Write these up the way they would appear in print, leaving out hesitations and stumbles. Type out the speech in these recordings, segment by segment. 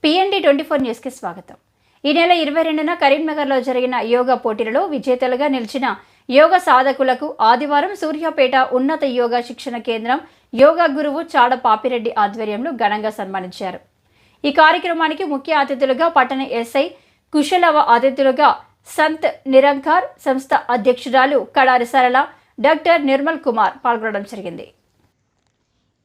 PND 24 న్యూస్కి స్వాగతం. ఈ నెల 22న కరీంనగర్లో జరిగిన యోగా పోటీలలో విజేతలుగా నిలిచిన యోగా సాధకులకు ఆదివారం సూర్యాపేట ఉన్నత యోగా శిక్షణ కేంద్రం యోగా గురువు చాడ పాపిరెడ్డి ఆధ్వర్యంలో ఘనంగా సన్మానించారు. ఈ కార్యక్రమానికి ముఖ్య అతిథులుగా పట్టణ ఎస్ఐ కుశలవ అతిథులుగా సంత్ నిరంకార్ సంస్థ అధ్యక్షురాలు కడారి సరళ డాక్టర్ నిర్మల్ కుమార్ పాల్గొనడం జరిగింది.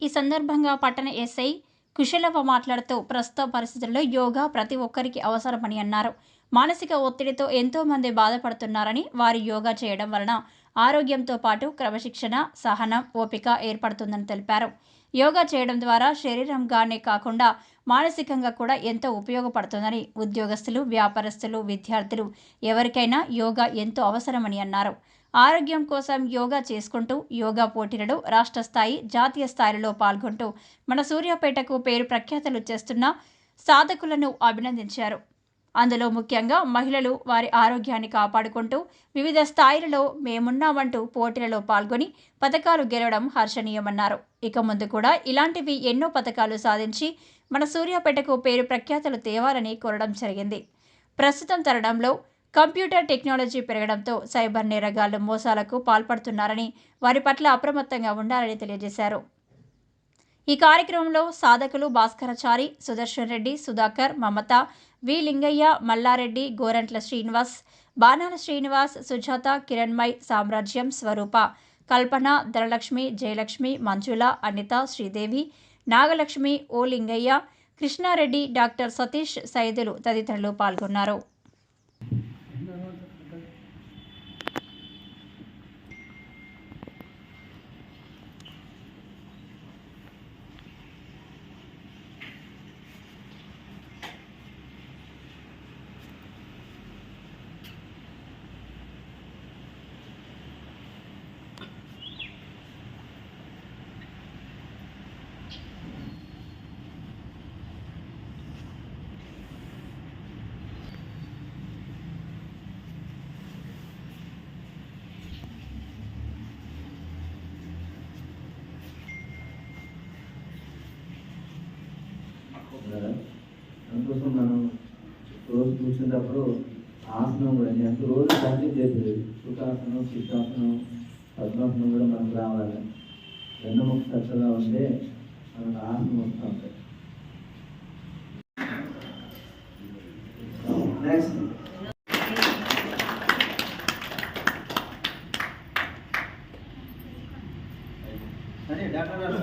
ఈ సందర్భంగా పట్టణ ఎస్ఐ కుశలవ మాట్లాడుతూ ప్రస్తుత పరిస్థితుల్లో యోగా ప్రతి ఒక్కరికి అవసరమని అన్నారు. మానసిక ఒత్తిడితో ఎంతోమంది బాధపడుతున్నారని, వారి యోగా చేయడం వలన ఆరోగ్యంతో పాటు క్రమశిక్షణ, సహనం, ఓపిక ఏర్పడుతుందని తెలిపారు. యోగా చేయడం ద్వారా శరీరంగానే కాకుండా మానసికంగా కూడా ఎంతో ఉపయోగపడుతుందని, ఉద్యోగస్తులు, వ్యాపారస్తులు, విద్యార్థులు ఎవరికైనా యోగా ఎంతో అవసరమని అన్నారు. ఆరోగ్యం కోసం యోగా చేసుకుంటూ యోగా పోటీలలో రాష్ట్ర స్థాయి, జాతీయ స్థాయిలో పాల్గొంటూ మన సూర్యాపేటకు పేరు ప్రఖ్యాతలు చేస్తున్న సాధకులను అభినందించారు. అందులో ముఖ్యంగా మహిళలు వారి ఆరోగ్యాన్ని కాపాడుకుంటూ వివిధ స్థాయిలలో మేమున్నామంటూ పోటీలలో పాల్గొని పథకాలు గెలవడం హర్షణీయమన్నారు. ఇక ముందు కూడా ఇలాంటివి ఎన్నో పథకాలు సాధించి మన సూర్యాపేటకు పేరు ప్రఖ్యాతలు తేవాలని కోరడం జరిగింది. ప్రస్తుతం తరుణంలో కంప్యూటర్ టెక్నాలజీ పెరగడంతో సైబర్ నేరగాళ్లు మోసాలకు పాల్పడుతున్నారని, వారి పట్ల అప్రమత్తంగా ఉండాలని తెలియజేశారు. ఈ కార్యక్రమంలో సాధకులు భాస్కరాచారి, సుదర్శన్ రెడ్డి, సుధాకర్, మమత, వి లింగయ్య, మల్లారెడ్డి, గోరంట్ల శ్రీనివాస్, బాణాల శ్రీనివాస్, సుజాత, కిరణ్మయ్, సామ్రాజ్యం, స్వరూప, కల్పన, ధనలక్ష్మి, జయలక్ష్మి, మంజుల, అనిత, శ్రీదేవి, నాగలక్ష్మి, ఓ లింగయ్య, కృష్ణారెడ్డి, డాక్టర్ సతీష్, సైదులు తదితరులు పాల్గొన్నారు. అందుకోసం మనం రోజు కూర్చున్నప్పుడు ఆసనం కూడా ఎంత రోజు కంటిన్యూ చేసేది సుఖాసనం, సిద్ధాసనం, పద్మాసనం కూడా మనకు రావాలి. వెన్నముక చక్కగా ఉంటే మనకు ఆసనం వస్తూ ఉంటాయి. నెక్స్ట్ అదే డాక్టర్ గారు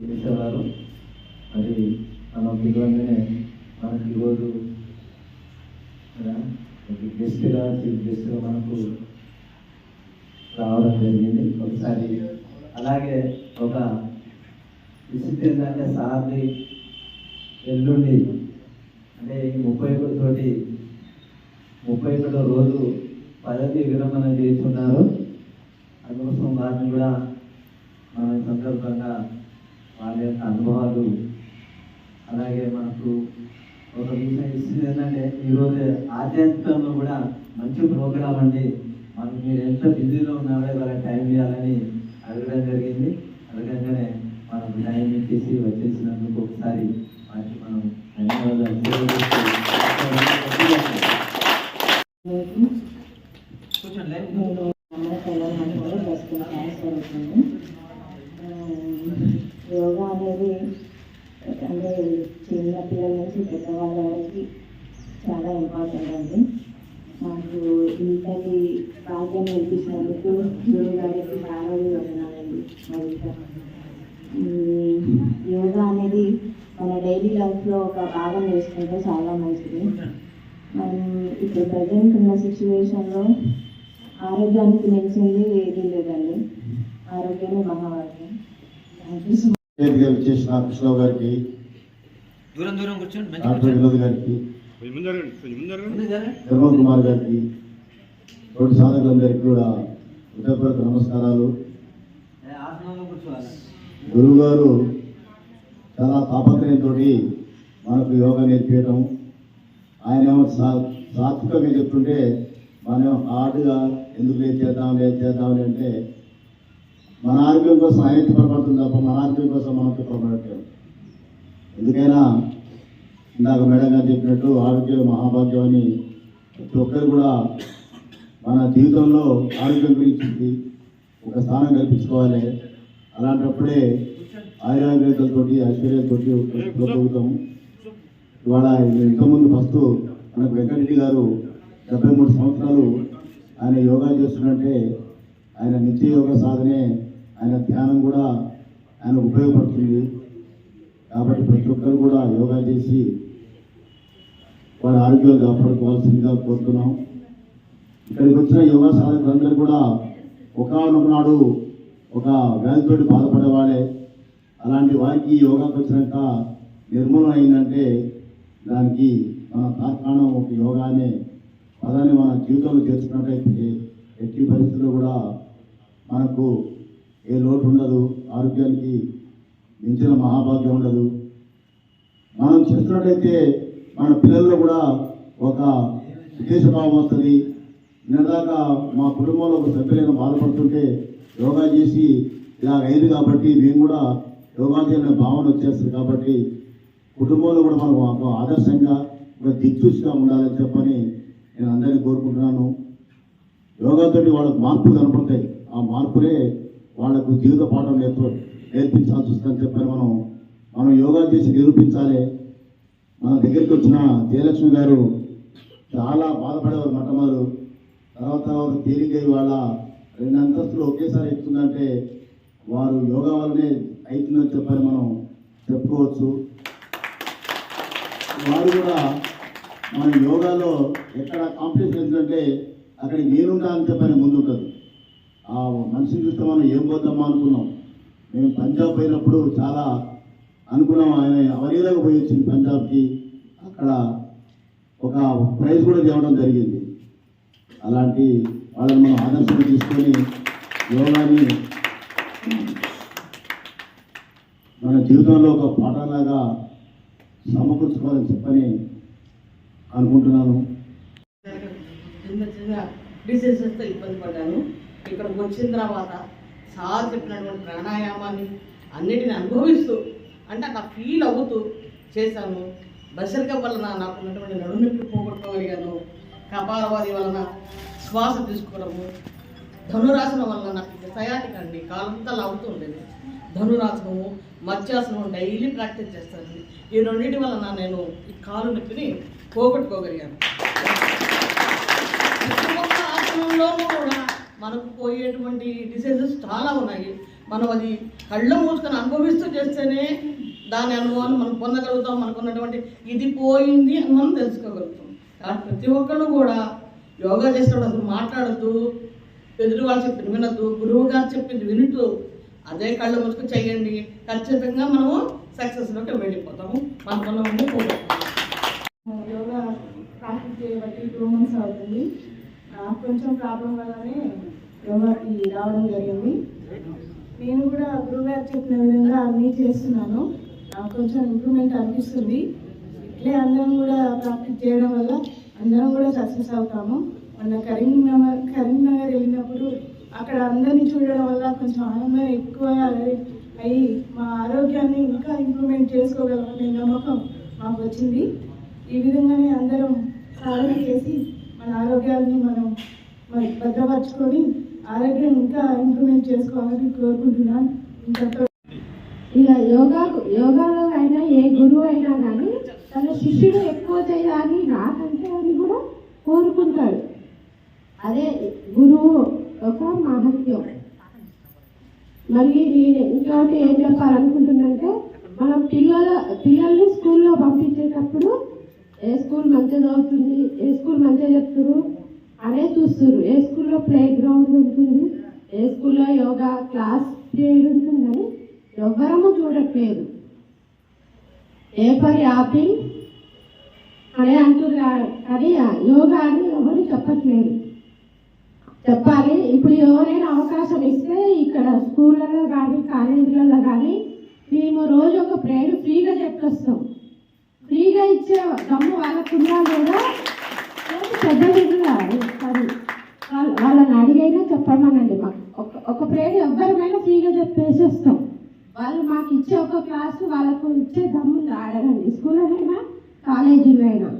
చేసేవారు. మరి మనం పిలవగానే మనకి ఈరోజు గెస్ట్గా మనకు రావడం జరిగింది ఒకసారి. అలాగే ఒక విసిట్ ఏంటంటే సార్ది ఎల్లుండి అంటే 31వ రోజు పదవి విరమణ చేస్తున్నారు. అందుకోసం వారిని కూడా మన సందర్భంగా వాళ్ళ యొక్క అనుభవాలు, అలాగే మనకు ఒక విషయం ఇస్తుంది ఏంటంటే ఈరోజు ఆధ్యాత్మికంలో కూడా మంచి ప్రోగ్రాం అండి. మనకు మీరు ఎంత బిజీలో ఉన్నారో వాళ్ళ టైం ఇవ్వాలని అడగడం జరిగింది. అడగంగానే మనం టైం ఇచ్చేసి వచ్చేసినందుకు ఒకసారి వాటికి మనం ధన్యవాదాలు. యోగా అనేది అంటే చిన్న పిల్లల నుంచి పెద్దవాళ్ళ వరకు చాలా ఇంపార్టెంట్ అండి. మాకు ఇంతటి భాగ్యం కల్పించినందుకు గురువు గారికి చాలా వందనాలండి. యోగా అనేది మన డైలీ లైఫ్లో ఒక భాగం చేసుకుంటే చాలా మంచిది. మనం ఇప్పుడు ప్రజెంట్ ఉన్న సిచ్యువేషన్లో ఆరోగ్యానికి మించింది ఏది లేదండి. ఆరోగ్యమే మహాభాగ్యం. చేసిన కృష్ణరావు గారికి, డాక్టర్ వినోద్ గారికి, ధర్మ కుమార్ గారికి తోటి సాధకులందరికీ కూడా హృదయపూర్వక నమస్కారాలు. గురువు గారు చాలా తాపత్రయంతో మనకు యోగా నేర్పించడం, ఆయన ఏమో సాత్వికంగా చెప్తుంటే మనం హార్డ్గా ఎందుకు చేద్దాం అంటే మన ఆరోగ్యం కోసం ఆయన తిప్పబడుతుంది తప్ప మన ఆరోగ్యం కోసం మనం తిప్పబడట్లేదు. ఎందుకైనా ఇందాక మేడం గారు చెప్పినట్టు ఆరోగ్యం మహాభాగ్యం అని ప్రతి ఒక్కరు కూడా మన జీవితంలో ఆరోగ్యం గురించి ఒక స్థానం కల్పించుకోవాలి. అలాంటప్పుడే ఆయుర్వేదాలతో ఐశ్వర్యాలతో బ్రతుకుతాము. ఇవాళ ఇంతకుముందు ఫస్ట్ మనకు వెంకటరెడ్డి గారు 73 సంవత్సరాలు ఆయన యోగా చేస్తున్నట్టే ఆయన నిత్య యోగా సాధనే, ఆయన ధ్యానం కూడా ఆయనకు ఉపయోగపడుతుంది. కాబట్టి ప్రతి ఒక్కరు కూడా యోగా చేసి వాళ్ళ ఆరోగ్యాలు కాపాడుకోవాల్సిందిగా కోరుతున్నాం. ఇక్కడికి వచ్చిన యోగా సాధకులందరూ కూడా ఒకనొకనాడు ఒక వ్యాధితోటి బాధపడేవాళ్ళే. అలాంటి వారికి యోగాకు వచ్చినాక నిర్మూలన అయిందంటే దానికి మన తార్కాణం ఒక యోగా అనే పదాన్ని మన జీవితంలో చేర్చుకున్నట్టయితే ఎట్టి పరిస్థితుల్లో కూడా మనకు ఏ లోటు ఉండదు, ఆరోగ్యానికి మించిన మహాభాగ్యం ఉండదు. మనం చేస్తున్నట్టయితే మన పిల్లల్లో కూడా ఒక ఉద్దేశభావం వస్తుంది. నిన్నదాకా మా కుటుంబంలో ఒక సభ్యులైన బాధపడుతుంటే యోగా చేసి ఇలా అయింది కాబట్టి మేము కూడా యోగా చేయాలనే భావన వచ్చేస్తుంది. కాబట్టి కుటుంబంలో కూడా మనం ఒక ఆదర్శంగా ఒక దిక్సూచిగా ఉండాలని చెప్పని నేను అందరినీ కోరుకుంటున్నాను. యోగాతో వాళ్ళకు మార్పులు కనపడతాయి. ఆ మార్పులే వాళ్ళకు జీవిత పాఠం నేర్పించాల్సి వస్తుందని చెప్పని మనం యోగా చేసి నిరూపించాలి. మన దగ్గరికి వచ్చిన జయలక్ష్మి గారు చాలా బాధపడేవారు మొట్టమొదలు, తర్వాత తేలికై వాళ్ళ 2 అంతస్తులు ఒకేసారి ఎక్కుతుందంటే వారు యోగా వల్లనే అవుతుందని చెప్పని మనం చెప్పుకోవచ్చు. వారు కూడా మన యోగాలో ఎక్కడ కాంపిటీషన్ ఏంటంటే అక్కడ నేనుంటా అని చెప్పని ముందుంటుంది. ఆ మనిషిని చూస్తే మనం ఏం పోతామో అనుకున్నాం. మేము పంజాబ్ పోయినప్పుడు చాలా అనుకున్నాం, ఆయన అవలీలాగా పోయి వచ్చింది పంజాబ్కి. అక్కడ ఒక ప్రైజ్ కూడా తేవడం జరిగింది. అలాంటి వాళ్ళని మనం ఆదర్శంగా తీసుకొని యోగాని మన జీవితంలో ఒక పాఠంలాగా సమకూర్చుకోవాలని చెప్పని అనుకుంటున్నాను. చిన్న చిన్న డిసీజెస్తో ఇబ్బంది పడ్డాను. ఇక్కడికి వచ్చిన తర్వాత సార్ చెప్పినటువంటి ప్రాణాయామాన్ని అన్నిటిని అనుభవిస్తూ అంటే అట్లా ఫీల్ అవుతూ చేశాను. బసరిక వలన నాకు ఉన్నటువంటి నడునొప్పి పోగొట్టుకోగలిగాను. కపాలవాది వలన శ్వాస తీసుకోవడము, ధనురాసనం వలన నాకు సయాటిక అండి, కాలంతా లాగుతూ ఉండేది. ధనురాసనము, మత్స్యాసనం డైలీ ప్రాక్టీస్ చేస్తాను. ఈ రెండింటి వలన నేను ఈ కాలు నొప్పిని పోగొట్టుకోగలిగాను. ప్రతి ఒక్క ఆసనంలోనూ కూడా మనకు పోయేటువంటి డిసీజెస్ చాలా ఉన్నాయి. మనం అది కళ్ళు మూసుకొని అనుభవిస్తూ చేస్తేనే దాని అనుభవాన్ని మనం పొందగలుగుతాం. మనకు ఉన్నటువంటి ఇది పోయింది అని మనం తెలుసుకోగలుగుతాం. కాబట్టి ప్రతి ఒక్కళ్ళు కూడా యోగా చేసినప్పుడు అసలు మాట్లాడద్దు, ఎదురు వాళ్ళు చెప్పింది వినద్దు, గురువు గారు చెప్పింది వినుతూ అదే కళ్ళు మూసుకొని చెయ్యండి. ఖచ్చితంగా మనము సక్సెస్లోకి వెళ్ళిపోతాము. మన పనులన్నీ పోగొట్టుకుంటాం. యోగా ప్రాక్టీస్ చేయబట్టి 2 months అవుతుంది. నాకు కొంచెం ప్రాబ్లం వల్లనే యోగాకి రావడం జరిగింది. నేను కూడా గురువుగారు చెప్పిన విధంగా అన్నీ చేస్తున్నాను. నాకు కొంచెం ఇంప్రూవ్మెంట్ అనిపిస్తుంది. ఇట్లే అందరం కూడా ప్రాక్టీస్ చేయడం వల్ల అందరం కూడా సక్సెస్ అవుతాము. మొన్న కరీంనగర్ వెళ్ళినప్పుడు అక్కడ అందరినీ చూడడం వల్ల కొంచెం ఆనందం ఎక్కువ అయ్యి మా ఆరోగ్యాన్ని ఇంకా ఇంప్రూవ్మెంట్ చేసుకోగలమనే నమ్మకం మాకు వచ్చింది. ఈ విధంగానే అందరం సాధన చేసి మన ఆరోగ్యాన్ని మనం భద్రపరచుకొని ఆరోగ్యం ఇంకా ఇంప్రూవ్మెంట్ చేసుకోవాలని కోరుకుంటున్నాను. ఇక యోగాలో అయినా ఏ గురువు అయినా కానీ తన శిష్యుడు ఎక్కువ చేయాలి నాకంటే అని కూడా కోరుకుంటాడు. అదే గురువు ఒక మహత్యం. మరి నేను ఇంకోటి ఏం చెప్పాలనుకుంటున్నానంటే మనం పిల్లల్ని స్కూల్లో పంపించేటప్పుడు ఏ స్కూల్ మంచిగా చదువుతుంది, ఏ స్కూల్ మంచిగా చెప్తున్నారు అనే చూస్తున్నారు. ఏ స్కూల్లో ప్లే గ్రౌండ్ ఉంటుంది, ఏ స్కూల్లో యోగా క్లాస్ పీరియడ్ ఉంటుందని ఎవ్వరము చూడట్లేదు. ఏ పని ఆపి అని అంటున్నారు. కానీ యోగా అని ఎవరు చెప్పట్లేదు. చెప్పాలి. ఇప్పుడు ఎవరైనా అవకాశం ఇస్తే ఇక్కడ స్కూళ్ళలో కానీ కాలేజీలలో కానీ మేము రోజు ఒక ప్రేయర్ ఫ్రీగా చెప్పొస్తాం. ఫ్రీగా ఇచ్చే దమ్ము వాళ్ళకున్నా కూడా పెద్దగా వాళ్ళని అడిగైనా చెప్పమనండి. మాకు ఒక ప్రేయర్ ఎవరిమైనా ఫ్రీగా చెప్పేసేస్తాం. వాళ్ళు మాకు ఇచ్చే ఒక క్లాసు వాళ్ళకు ఇచ్చే దమ్ము ఆడరండి. స్కూల్లోనైనా కాలేజీలో అయినా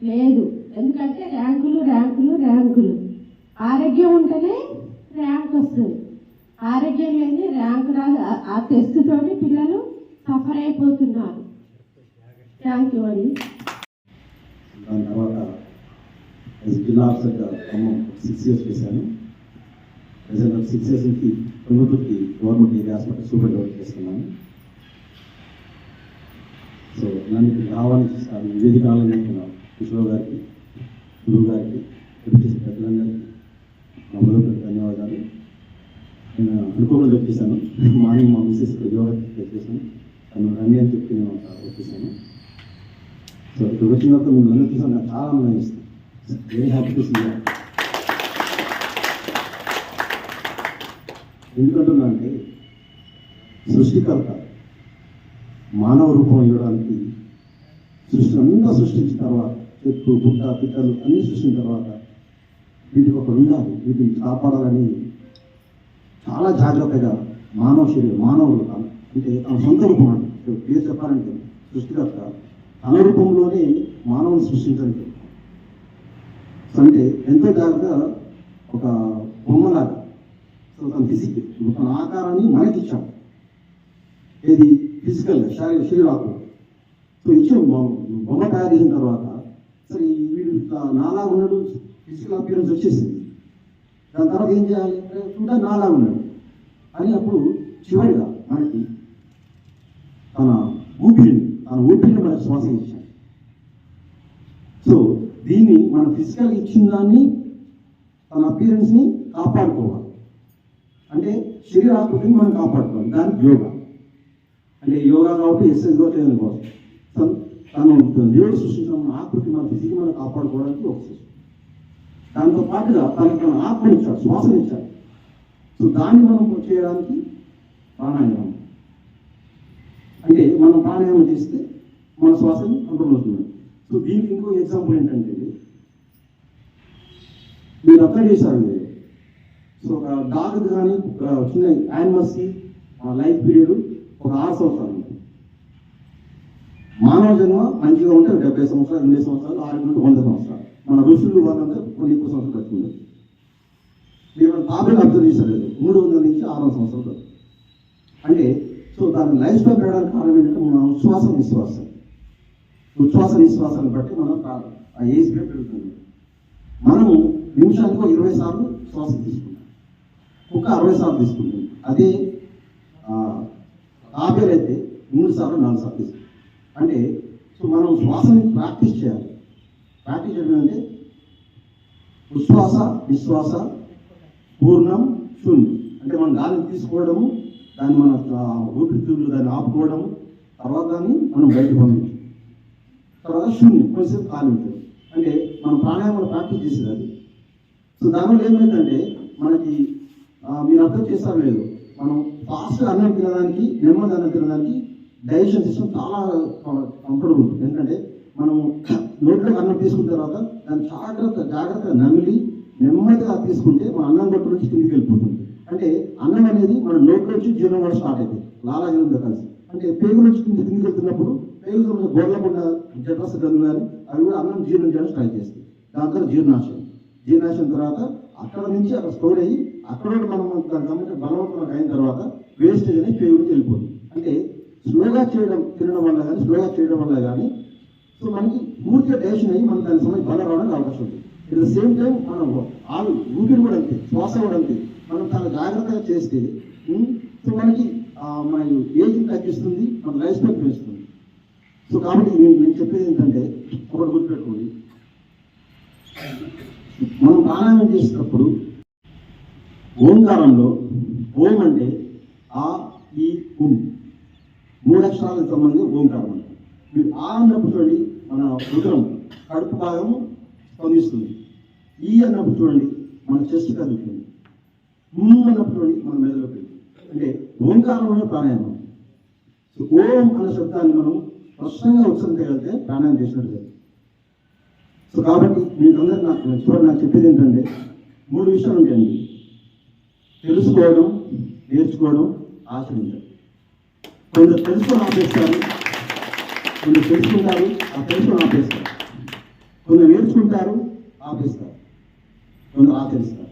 లేదు. ఎందుకంటే ర్యాంకులు ర్యాంకులు ర్యాంకులు. ఆరోగ్యం ఉంటేనే ర్యాంక్ వస్తుంది. ఆరోగ్యం లేని ర్యాంక్ రాదు. ఆ టెస్ట్ తోటి పిల్లలు సఫర్ అయిపోతున్నారు. థ్యాంక్ యూ అండి. దాని తర్వాత జిల్లా ఆఫీసర్గా ఖమ్మం 6 years చేశాను. ప్రజెంట్ 6 years నుంచి Thungathurthi government area hospital superintendent చేస్తున్నాను. సో నన్ను ఇక్కడ ఆహ్వానించాను. నివేదిక ఆలోచించుకున్నాను. కిషోర్ గారికి, గురువు గారికి, చేసిన పెద్దలందరికీ నా హృదయపూర్వక ధన్యవాదాలు. నేను అనుకోకుండా వచ్చేసాను. మార్నింగ్ మా మిస్సెస్ యోగా వచ్చేసాను. తను రండి అని చెప్పి నేను వచ్చేసాను. సో ఇక్కడ వచ్చినాక మేము అందరూ చూసాను. నాకు చాలా ఆనందం ఇస్తుంది. Very happy to see that. ఎందుకంటున్నా అంటే సృష్టికర్త మానవ రూపం ఇవ్వడానికి అంతా సృష్టించిన తర్వాత చెట్టు పుట్ట పిట్టలు అన్నీ సృష్టించిన తర్వాత వీటికి ఒకడు ఉండాలి, వీటిని కాపాడాలని చాలా జాగ్రత్తగా మానవ శరీరం మానవుడు అంటే తన సొంత రూపం అంటే పేరు చెప్పాలంటే సృష్టికర్త తన రూపంలోనే మానవుని సృష్టించడానికి అంటే ఎంతో జాగ్రత్తగా ఒక బొమ్మలాగా సో తన ఫిజిక్ తన ఆకారాన్ని మనకి ఇచ్చాం. ఏది ఫిజికల్గా శరీరాకు సో ఇచ్చాం. బొమ్మ తయారు చేసిన తర్వాత సరే వీడు నాలా ఉన్నాడు, ఫిజికల్ అపియరెన్స్ వచ్చేసింది. దాని తర్వాత ఏం చేయాలి చూడా నాలా ఉన్నాడు అని అప్పుడు చివరిగా మనకి తన ఊపిరిని మనకి శ్వాస ఇచ్చాడు. సో దీన్ని మన ఫిజికల్గా ఇచ్చిన దాన్ని తన అపియరెన్స్ని కాపాడుకోవాలి. అంటే శరీరాకృతిని మనం కాపాడుకోవాలి. దానికి యోగా అంటే యోగా కాబట్టి ఎక్సర్సైజ్ కూడా లేదనుకోవాలి. తను దేవుడు సృష్టించిన మన ఆకృతి మన ఫిజిక్ మనం కాపాడుకోవడానికి ఒక సృష్టి. దాంతో పాటుగా తన ఆత్మనిచ్చాడు, శ్వాసనిచ్చాడు. సో దాన్ని మనం చేయడానికి ప్రాణాయామం అంటే మనం ప్రాణాయామం చేస్తే మన శ్వాసని కంట్రోల్ అవుతుంది. సో దీనికి ఇంకో ఎగ్జాంపుల్ ఏంటంటే మీరు అర్థం చేశారు మీరు. సో ఒక డాగ్ కానీ చిన్న యానిమల్స్కి లైఫ్ పీరియడ్ ఒక 6 సంవత్సరాలు ఉంటుంది. మానవ జన్మ మంచిగా ఉంటే 70 సంవత్సరాలు, 80 సంవత్సరాలు, 100 సంవత్సరాలు. మన ఋషులు వాళ్ళంతా కొన్ని ఎక్కువ సంవత్సరాలు బతుకున్నారు. మీరు తాబేలు అబ్జర్వ్ చేసలేదు 300 నుంచి 600 సంవత్సరాలు అంటే. సో దాని లైఫ్ స్టైల్ పెరగడానికి కారణం ఏంటంటే మన ఉచ్ఛ్వాస నిశ్వాసాన్ని బట్టి మనం ఆ ఏజ్ పీరియడ్ పెరుగుతుంది. మనము నిమిషానికి 20 సార్లు శ్వాస తీసుకుంటాం, కుక్క 60 సార్లు తీసుకుంటుంది. అదే తాబేలు అయితే 3 సార్లు 4 సార్లు తీసుకుంటాం. అంటే సో మనం శ్వాసని ప్రాక్టీస్ చేయాలి. ప్రాక్టీస్ చేయడం అంటే ఉచ్ఛ్వాస నిశ్వాస పూర్ణం శూన్యం అంటే మనం గాలిని తీసుకోవడము, దాన్ని మన ఊపిరితిత్తులు దాన్ని ఆపుకోవడము, తర్వాత దాన్ని మనం బయటకు పంపించడం, తర్వాత శూన్యం కొంచెంసేపు ఖాళీ ఉంటుంది. అంటే మనం ప్రాణాయామాలు ప్రాక్టీస్ చేసేది అది. సో దానివల్ల ఏమైందంటే మనకి మీరు అర్థం చేస్తారు లేదు, మనం ఫాస్ట్గా అన్నం తినడానికి నెమ్మది అన్నం తినడానికి డైజెషన్ సిస్టమ్ చాలా కంఫర్టబుల్ ఉంటుంది. ఎందుకంటే మనం నోట్లోకి అన్నం తీసుకున్న తర్వాత దాన్ని జాగ్రత్తగా నమిలి నెమ్మదిగా తీసుకుంటే మన అన్నం గొట్టు నుంచి కిందికి వెళ్ళిపోతుంది. అంటే అన్నం అనేది మన నోట్లో నుంచి జీర్ణం కూడా స్టార్ట్ అవుతుంది లాలాజలంతో కలిసి. అంటే పేగు నుంచి కిందికి వెళ్తున్నప్పుడు పేగు గొర్రెలకుండా జఠరస్థ గ్రంథులు కానీ అవి కూడా అన్నం జీర్ణం చేయడం స్టార్ట్ చేస్తాయి. దాని తర్వాత జీర్ణాశయం తర్వాత అక్కడ నుంచి అక్కడ స్టోర్ అయ్యి అక్కడ మనం దాని గమనించి బలవంతంగా అయిన తర్వాత వేస్టేజ్ అనేది పేగుడికి వెళ్ళిపోతుంది. అంటే స్లోగా తినడం వల్ల కానీ సో మనకి పూర్తిగా డైజెషన్ అయ్యి మనం దాని సమయం బలం రావడానికి అవకాశం ఉంది. ఎట్ ద సేమ్ టైం మనం ఊపిరి కూడా అంతే, శ్వాస కూడా అంతే. మనం చాలా జాగ్రత్తగా చేస్తే సో మనకి మన ఏజ్ని తగ్గిస్తుంది, మన లైఫ్ స్టైల్ పెంచుతుంది. సో కాబట్టి నేను చెప్పేది ఏంటంటే ఒకటి గుర్తుపెట్టుకోండి, మనం ప్రాణాయామం చేసేటప్పుడు ఓంకారంలో ఓం అంటే ఆ ఈ ఉం 3 అక్షరాలకు సంబంధించి ఓంకారం అంటే మీరు ఆ అన్నప్పుడు చూడండి మన రుద్రం కడుపు భాగం స్పందిస్తుంది. ఈ అన్నప్పుడు చూడండి మన చెస్ట్ కదులుతుంది, అన్నప్పుడు చూడండి మన మెదడులోకి వెళ్తుంది. అంటే ఓంకారంలో ప్రాణాయామం. సో ఓం అన్న శబ్దాన్ని మనం స్పష్టంగా ఉచ్చరించగలిగితే ప్రాణాయామం చేసినట్టు. సో కాబట్టి మీకు అందరికి నాకు చెప్పేది ఏంటంటే 3 విషయాలు ఉంటాయండి: తెలుసుకోవడం, నేర్చుకోవడం, ఆచరించడం. కొందరు తెలుసుకొని ఆపేస్తారు, కొందరు తెలుసుకుంటారు, ఆ తెలుసుకొని ఆపేస్తారు. కొందరు నేర్చుకుంటారు, ఆపేస్తారు. కొందరు ఆచరిస్తారు,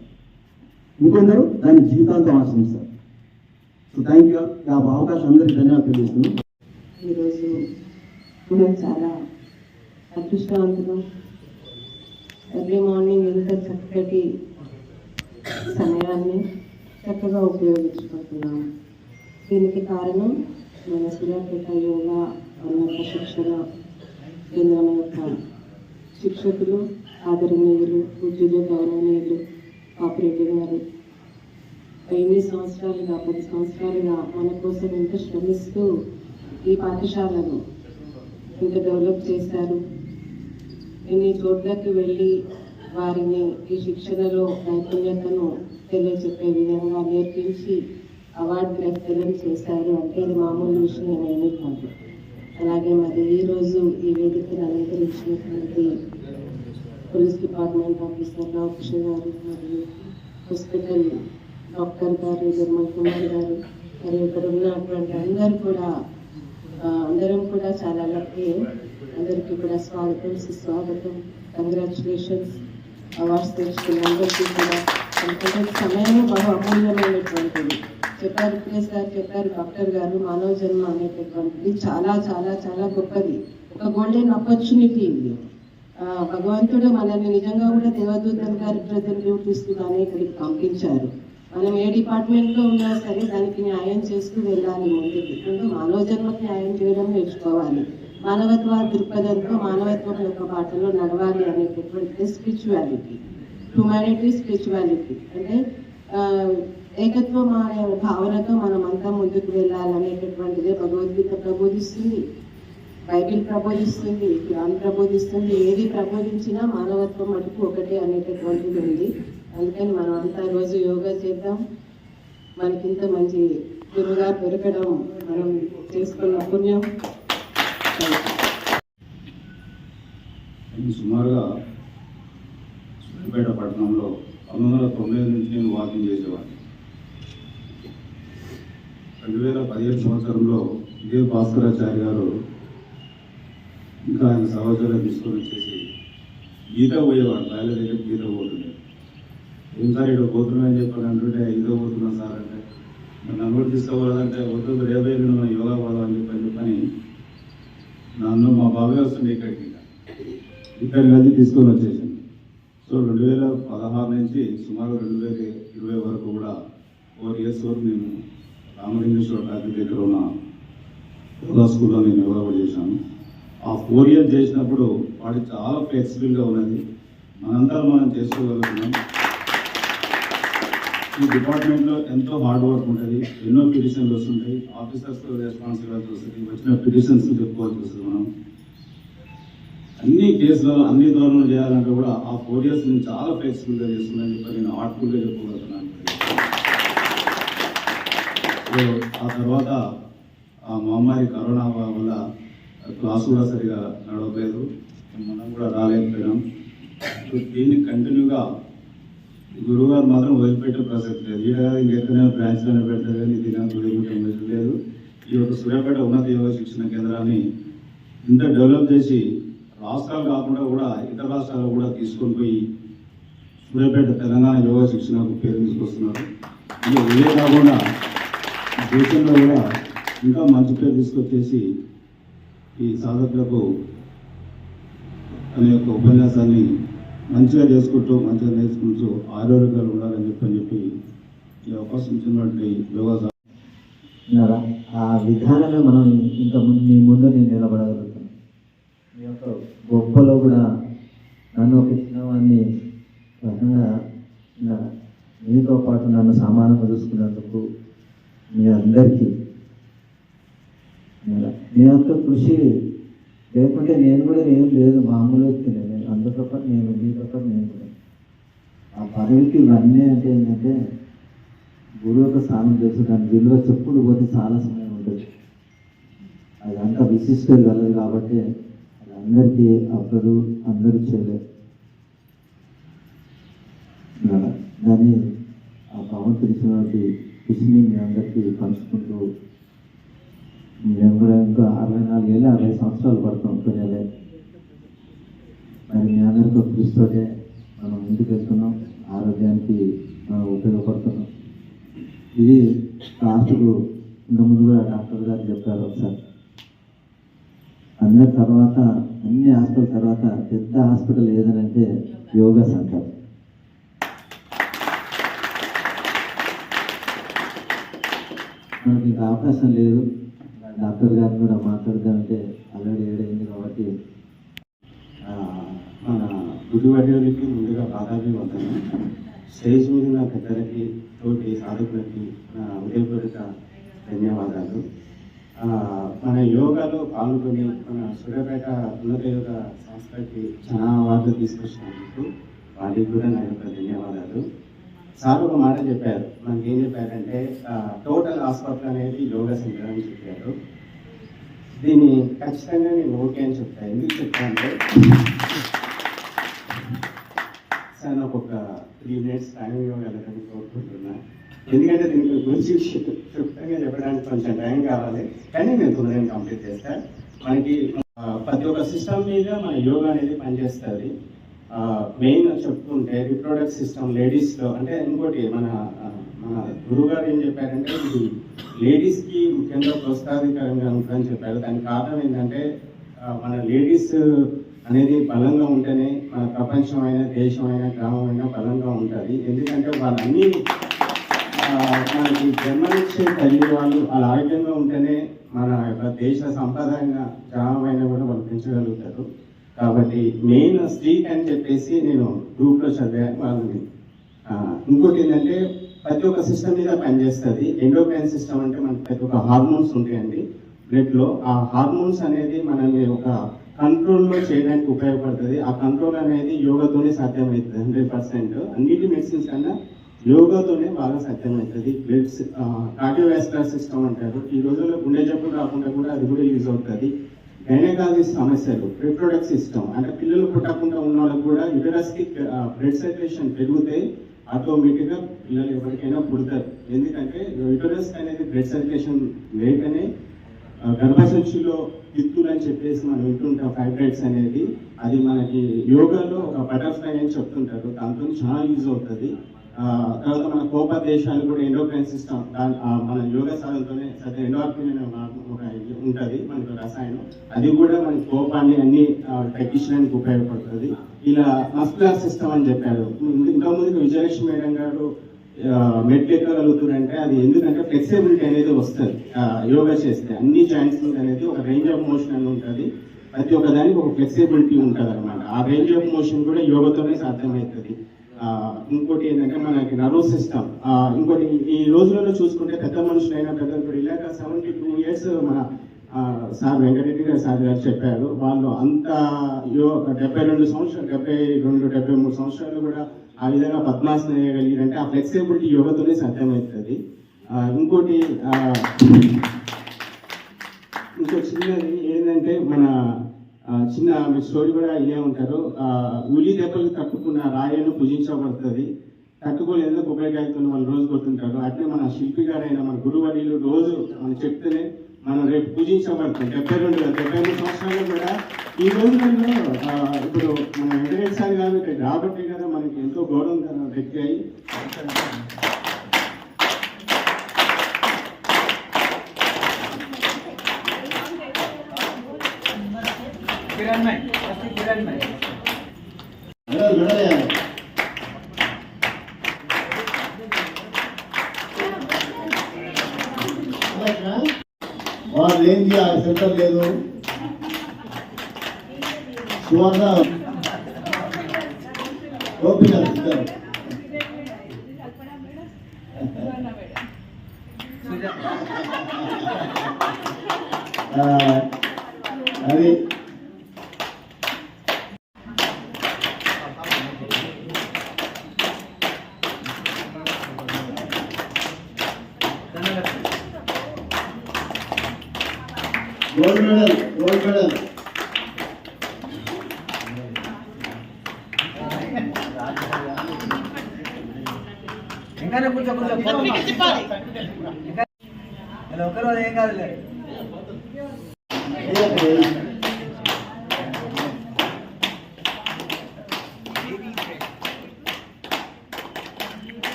ఇంకొందరు దాన్ని జీవితాంతం ఆచరిస్తారు. So thank you. ఆ అవకాశం అందరికీ ధన్యవాదాలు తెలియజేస్తున్నాను. ఈరోజు మేము చాలా అదృష్టవంతులు. ఎర్లీ మార్నింగ్ ఎంత చక్కటి సమయాన్ని చక్కగా ఉపయోగించుకుంటున్నాము. దీనికి కారణం మన సూర్యాపేట యోగా ఉన్నత శిక్షణ కేంద్రం యొక్క శిక్షకులు, ఆదరణీయులు, పూజ్యులు, గౌరవనీయులు, ఆపరేటర్ గారు 10 సంవత్సరాలుగా మన కోసం ఎంత శ్రమిస్తూ ఈ పాఠశాలను ఇంత డెవలప్ చేశారు. ఎన్ని చోట్లకి వెళ్ళి వారిని ఈ శిక్షణలో నైపుణ్యతను తెలియచెప్పే విధంగా నేర్పించి అవార్డు గ్రహీతలు చేశారు అంటే ఇది మామూలు విషయం ఏమీ కాదు. అలాగే మరి ఈరోజు ఈ వేదికను అలంకరించినటువంటి పోలీస్ డిపార్ట్మెంట్ ఆఫీసర్ రామకృష్ణ గారు, మరియు హాస్పిటల్ డాక్టర్ గారు, నిర్మల్ కుమార్ గారు, మరి ఇక్కడ ఉన్నటువంటి అందరం కూడా చాలా లక్కీ. అందరికీ కూడా స్వాగతం, సుస్వాగతం, కంగ్రాచులేషన్స్. అవార్డ్స్ తెచ్చుకున్న అందరికీ కూడా సమయం బహు అమూల్యమైనటువంటిది. చెప్పారు ప్లేస్ గారు, చెప్పారు డాక్టర్ గారు, మానవ జన్మ అనేటటువంటిది చాలా చాలా చాలా గొప్పది. ఒక గోల్డెన్ ఆపర్చునిటీ ఇది. భగవంతుడు మనల్ని నిజంగా కూడా దేవదూతలుగా రిప్రజెంటేటివ్ ఇస్తున్నానే ఇక్కడికి పంపించారు. మనం ఏ డిపార్ట్మెంట్లో ఉన్నా సరే దానికి న్యాయం చేస్తూ వెళ్ళాలి ముందుకి. అంటే మానవ జన్మకి న్యాయం చేయడం నేర్చుకోవాలి. మానవత్వ దృక్పథంతో మానవత్వం యొక్క బాటలో నడవాలి అనేటటువంటి స్పిరిచువాలిటీ, హ్యుమానిటీ స్పిరిచువాలిటీ. అంటే ఏకత్వం అనే భావనతో మనం అంతా ముందుకు వెళ్ళాలనేటటువంటిదే భగవద్గీత ప్రబోధిస్తుంది, బైబిల్ ప్రబోధిస్తుంది, ఖురాన్ ప్రబోధిస్తుంది. ఏది ప్రబోధించినా మానవత్వం మటుకు ఒకటే అనేటటువంటిది ఉంది. అందుకని మనం అంతా రోజు యోగా చేద్దాం. మనకింత మంచి గురువుగా దొరకడం మనం చేసుకున్న పుణ్యం. సుమారుగా సూర్యాపేట పట్టణంలో 1990 నుంచి నేను వాకింగ్ చేసేవాడిని. 2017 సంవత్సరంలో ఇదే భాస్కరాచార్య గారు ఇంకా ఆయన సహోదరులు తీసుకొని వచ్చేసి గీత పోయేవాడు. రాయల దగ్గర గీత పోతుండే. ఏం సార్ ఇక్కడ పోతున్నాయని చెప్పని అంటుంటే గీత పోతున్నాం సార్ అంటే, నన్ను కూడా తీసుకోవాలంటే వద్దు, రేపే మనం యోగా పోదాం అని చెప్పని నన్ను మా బాబాయ్ వస్తుండే ఇక్కడికి కలిసి తీసుకొని వచ్చేసింది. సో 2016 నుంచి సుమారు 2020 వరకు కూడా 4 years వరకు నేను రామలింగేశ్వర టాకీ దగ్గర ఉన్న యోగా స్కూల్లో నేను యోగా చేశాను. ఆ 4 years చేసినప్పుడు వాడి చాలా ఫ్లెక్సిబుల్గా ఉన్నది. మనం చేసుకోగలుగుతున్నాం. ఈ డిపార్ట్మెంట్లో ఎంతో హార్డ్ వర్క్ ఉంటుంది. ఎన్నో పిటిషన్లు వస్తుంటాయి, ఆఫీసర్స్తో రెస్పాన్సిబిలిటీ వస్తుంది. వచ్చిన పిటిషన్స్ చెప్పుకోవాల్సి వస్తుంది. మనం అన్ని కేసులలో అన్ని ధోరణులు చేయాలంటే కూడా ఆ 4 years నేను చాలా ఫ్లెక్సిబుల్గా చేస్తున్నాను చెప్పి నేను ఆర్ట్ఫుల్గా చెప్పుకోగలుగుతున్నాను. ఆ తర్వాత ఆ మహమ్మారి కరోనా వల్ల క్లాస్ కూడా సరిగా నడవలేదు, మనం కూడా రాలేకపోయినాం. దీన్ని కంటిన్యూగా గురువుగారు మాత్రం వదిలిపెట్టే ప్రసక్తి లేదు. ఈడ ఇంకెక్కడైనా బ్రాంచ్లోనే పెడతారు కానీ దీని వదిలిపెట్టడం లేదు. ఈ యొక్క సూర్యాపేట ఉన్నత యోగ శిక్షణ కేంద్రాన్ని ఇంత డెవలప్ చేసి రాష్ట్రాలు కాకుండా కూడా ఇతర రాష్ట్రాలు కూడా తీసుకొని పోయి సూర్యాపేట తెలంగాణ యోగా శిక్షణకు పేరు తీసుకొస్తున్నారు. ఇదే కాకుండా దేశంలో కూడా ఇంకా మంచి పేరు తీసుకొచ్చేసి ఈ సాధకులకు అనే యొక్క ఉపన్యాసాన్ని మంచిగా చేసుకుంటూ మంచిగా నేర్చుకుంటూ ఆరోగ్యాలు ఉండాలని చెప్పి ఈ అవకాశం ఇచ్చినటువంటి యోగా ఆ విధానమే మనం ఇంకా మీ ముందు నేను నిలబడగలుగుతాను. మీ యొక్క గొప్పలో కూడా నన్ను ఒక చిన్నవాడిని మీతో పాటు నన్ను సమానంగా చూసుకున్నందుకు మీ అందరికీ మీ యొక్క కృషి లేకుంటే నేను కూడా ఏం లేదు, మామూలు వ్యక్తినే. నేను అందరితో పాటు మీతో పాటు నేను కూడా. ఆ పదవికి ఇవన్నీ అంటే ఏంటంటే గురువు యొక్క స్థానం తెలుసు, దాని విలువ చెప్పుడు పోతే చాలా సమయం ఉంటుంది. అది అంత విశిష్టత కలదు కాబట్టి అది అందరికీ అవ్వదు, అందరూ చేయలేరు. దాన్ని ఆ భగవంతుడి ఇచ్చినటువంటి కృషిని మీ అందరికీ పంచుకుంటూ, మేము కూడా ఇంకా 64 ఏళ్ళు 60 సంవత్సరాలు పడతాం కొనేలే. మరి మీ అందరికీ ఒక కృషితోటే మనం ఇంటికి వెళ్తున్నాం, ఆరోగ్యానికి మనం ఉపయోగపడుతున్నాం. ఇది లాస్ట్కు ఇంతకుముందు కూడా డాక్టర్ గారు చెప్పారు ఒకసారి, అందరి తర్వాత అన్ని హాస్పిటల్ తర్వాత పెద్ద హాస్పిటల్ ఏదనంటే యోగా సెంటర్. మనకి ఇంకా అవకాశం లేదు, డాక్టర్ గారిని కూడా మాట్లాడదామంటే ఆల్రెడీ ఏడైంది కాబట్టి మన గుడివాడికి ముందుగా పాదాభివందనం. స్టేజ్ మీద నా పెద్దలకి, తోటి సాధకులకి నా హృదయపూర్వక ధన్యవాదాలు. మన యోగాలో పాల్గొని మన సూర్యాపేట ఉన్నత యోగా సంస్థకి చాలా అవార్డులు తీసుకొచ్చినందుకు వాటికి కూడా నా యొక్క ధన్యవాదాలు. సార్ ఒక మాట చెప్పారు, మనకి ఏం చెప్పారంటే టోటల్ హాస్పిటల్ అనేది యోగా సెంటర్ అని చెప్పారు. దీన్ని ఖచ్చితంగా నేను ఓకే అని చెప్తాను. ఎందుకు చెప్తా అంటే సార్ నాకు ఒక 3 minutes టైం ఇవ్వగలరని కోరుకుంటున్నా. ఎందుకంటే దీని గురించి క్లుప్తంగా చెప్పడానికి కొంచెం టైం కావాలి, కానీ నేను తొందరగా కంప్లీట్ చేస్తాను. మనకి ప్రతి ఒక్క సిస్టమ్ మీద మన యోగా అనేది పనిచేస్తుంది. మెయిన్ చెప్పుకుంటే రిప్రొడక్ట్ సిస్టమ్ లేడీస్లో, అంటే ఇంకోటి మన గురువు గారు ఏం చెప్పారంటే ఇది లేడీస్కి ముఖ్యంగా ప్రోత్సాహకరంగా ఉంటుందని చెప్పారు. దానికి కారణం ఏంటంటే మన లేడీస్ అనేది బలంగా ఉంటేనే మన ప్రపంచమైన, దేశమైన, గ్రామమైన బలంగా ఉంటుంది. ఎందుకంటే వాళ్ళన్నీ మనకి జన్మనిచ్చే తల్లి వాళ్ళు అలా ఆరోగ్యంగా ఉంటేనే మన యొక్క దేశ సంపద అయిన, గ్రామమైన కూడా వాళ్ళు పెంచగలుగుతారు. కాబట్టి మెయిన్ స్త్రీక్ అని చెప్పేసి నేను గ్రూప్లో చదివాను వాళ్ళని. ఇంకోటి ఏంటంటే ప్రతి ఒక్క సిస్టమ్ మీద పనిచేస్తుంది. ఎండోక్రైన్ సిస్టమ్ అంటే మనకి ప్రతి ఒక్క హార్మోన్స్ ఉంటాయండి బ్లడ్లో. ఆ హార్మోన్స్ అనేది మనల్ని ఒక కంట్రోల్లో చేయడానికి ఉపయోగపడుతుంది. ఆ కంట్రోల్ అనేది యోగాతోనే సాధ్యమవుతుంది. 100%. అన్నిటి మెడిసిన్స్ కన్నా యోగాతోనే బాగా సాధ్యమవుతుంది. బ్లడ్స్ కార్డియోవాస్కులర్ సిస్టమ్ అంటారు. ఈ రోజుల్లో గుండె జబ్బులు రాకుండా కూడా అది కూడా యూజ్ అవుతుంది. గైనకాలజీ సమస్యలు, రిప్రొడక్ట్ సిస్టమ్ అంటే పిల్లలు పుట్టకుండా ఉన్న వాళ్ళకి కూడా యుటరస్కి బ్లడ్ సర్క్యులేషన్ పెరిగితే ఆటోమేటిక్గా పిల్లలు ఎవరికైనా పుడతారు. ఎందుకంటే యుటరస్ అనేది బ్లడ్ సర్క్యులేషన్ లేకనే గర్భసంచిలో విత్తులు అని చెప్పేసి మనం వింటుంటాం, ఫైబ్రాయిడ్స్ అనేది. అది మనకి యోగాలో ఒక బటర్ఫ్లై అని చెప్తుంటారు, దాంతో చాలా యూజ్ అవుతుంది. తర్వాత మన కోప దేశాలు కూడా ఎండోక్రైన్ సిస్టమ్ మన యోగా సాధనతోనే ఎండోర్ఫిన్ ఒక ఉంటుంది మనకు రసాయనం, అది కూడా మన కోపాన్ని అన్ని తగ్గించడానికి ఉపయోగపడుతుంది. ఇలా మస్కులర్ సిస్టమ్ అని చెప్పారు. ఇంతకుముందు విజయలక్ష్మి మేడం గారు మెడ్ ఎక్కగలుగుతారంటే అది ఎందుకంటే ఫ్లెక్సిబిలిటీ అనేది వస్తుంది యోగా చేస్తే. అన్ని జాయింట్స్ అనేది ఒక రేంజ్ ఆఫ్ మోషన్ అని ఉంటుంది, ప్రతి ఒక్క దానికి ఒక ఫ్లెక్సిబిలిటీ ఉంటుంది అనమాట. ఆ రేంజ్ ఆఫ్ మోషన్ కూడా యోగాతోనే సాధ్యమవుతుంది. ఇంకోటి ఏంటంటే మనకి నర్వ్ సిస్టమ్. ఇంకోటి ఈ రోజులలో చూసుకుంటే పెద్ద మనుషులైనా పెద్ద ఇప్పుడు ఇలాగ 72 years మన సార్ వెంకటరెడ్డి గారు సార్ గారు చెప్పారు. వాళ్ళు అంత 72 సంవత్సరాలు 73 సంవత్సరాలు కూడా ఆ విధంగా పద్మాసనం వేయగలిగారంటే ఆ ఫ్లెక్సిబిలిటీ యోగాతోనే సాధ్యమవుతుంది. ఇంకోటి ఇంకో చిన్నది ఏంటంటే మన చిన్న స్టోరీ కూడా ఇదే ఉంటారు. ఉలి దెబ్బలు తట్టుకున్న రాయను పూజించబడుతుంది, తట్టుకోలేదు కొబ్బరికాయతో వాళ్ళు రోజు కొడుతుంటారు. అట్లే మన శిల్పి గారైన మన గురువర్యులు రోజు మనం చెప్తేనే మనం రేపు పూజించబడుతుంది. 73 సంవత్సరాలు కూడా ఈ రోజులలో ఇప్పుడు మన వెంకటేశ్వర సార్ గారు ఇక్కడ కాబట్టి కదా మనకి ఎంతో గౌరవం వ్యక్తి అయ్యి వాళ్ళు ఏంటి ఆ సెంటర్ లేదు. సువర్ణ ఓపిక అది గోల్డ్ మెడల్ గోల్డ్ మెడల్. ఒకరోజు ఏం కాదులే.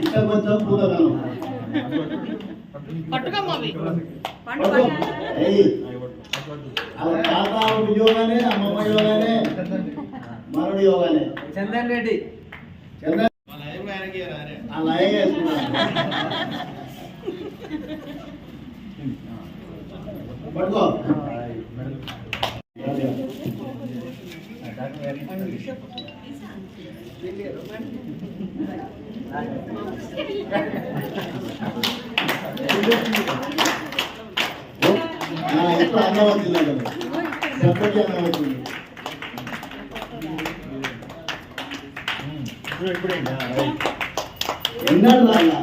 ఇట్ట కొంచెం పూతగలం తాత యోగానే, అమ్మమ్మ యోగానే, మనోడి యోగానే. చందన్ రెడ్డి చందన్ అలాగే వేసుకున్నాను. పట్టుకో. ఇప్పుడు అన్నం వచ్చింది కదా, చెప్పటి అన్నం వచ్చింది. ఎన్నాడు రాలా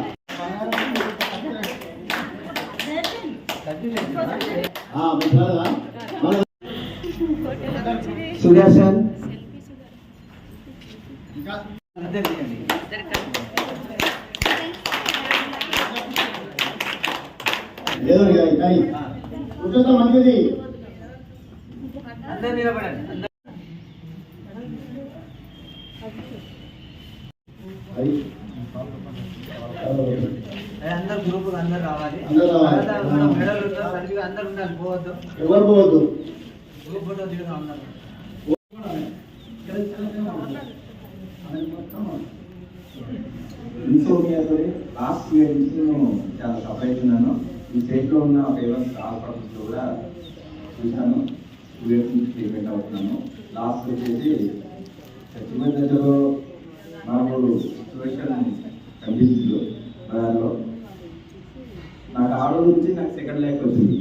సుదర్శన్ ఏదో కానీ కూర్చోతా మంచిది. అందరు నిలబడండి. అందరు గ్రూపులు అందరు రావాలి. మెడల్ అందరు ఉండాలి, పోవద్దు, ఎవరు పోవద్దు. గ్రూప్ ఫోటో దిగుతా ఉన్నారు. ఇన్సోమియాతో లాస్ట్ ఇయర్ నుంచి నేను చాలా సఫర్ అవుతున్నాను. ఈ స్టేట్లో ఉన్న ఫేమస్ హాస్పిటల్స్లో కూడా చూశాను. 2 years నుంచి ట్రీట్మెంట్ అవుతున్నాను. లాస్ట్ వచ్చేసి చచ్చిపోయిన దశలో నాకు సిచ్యువేషన్ కనిపిస్తుంది. దానిలో నాకు ఆడ నుంచి నాకు సెకండ్ లైఫ్ వచ్చింది.